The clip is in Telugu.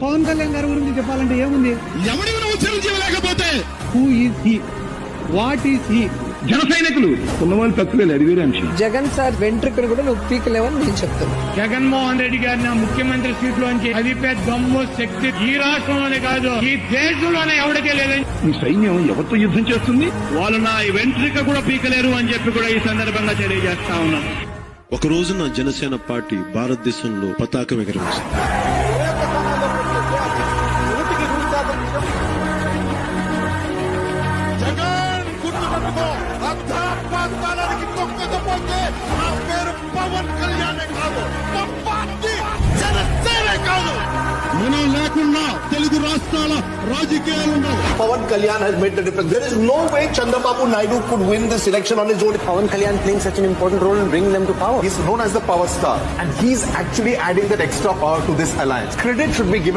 పవన్ కళ్యాణ్ గారి గురించి చెప్పాలంటే ఏముంది? ఎవడి చిరంజీవి లేకపోతే who is he, what is he? జన సైనికులు ఉన్నవాళ్ళు తక్కువ అది వేరే అంశం. జగన్ సార్ వెంట్రుకను కూడా నువ్వు పీకలేవని నేను చెప్తాను. జగన్మోహన్ రెడ్డి గారిని ముఖ్యమంత్రి సీట్ లోంచి అదిపే దమ్ము శక్తి ఈ రాష్ట్రంలోనే కాదు ఈ దేశంలోనే ఎవరికే లేదని ఈ సైన్యం ఎవరితో యుద్ధం చేస్తుంది? వాళ్ళు నా వెంట్రిక కూడా పీకలేరు అని చెప్పి కూడా ఈ సందర్భంగా తెలియజేస్తా ఉన్నాం. ఒక రోజున జనసేన పార్టీ భారతదేశంలో పతాకం ఎగరవేసింది. పవన్ కళ్యాణ్ కాదు, పార్టీ జనసేన కాదు. మనం లేకుండా తెలుగు రాష్ట్రాల రాజకీయాలు ఉండవు. Pawan Kalyan has made the difference. There is no way Chandrababu Naidu could win this election on his own. Pawan Kalyan playing such an important role in bringing them to power. He's known as the power star, and he's actually adding that extra power to this alliance. Credit should be given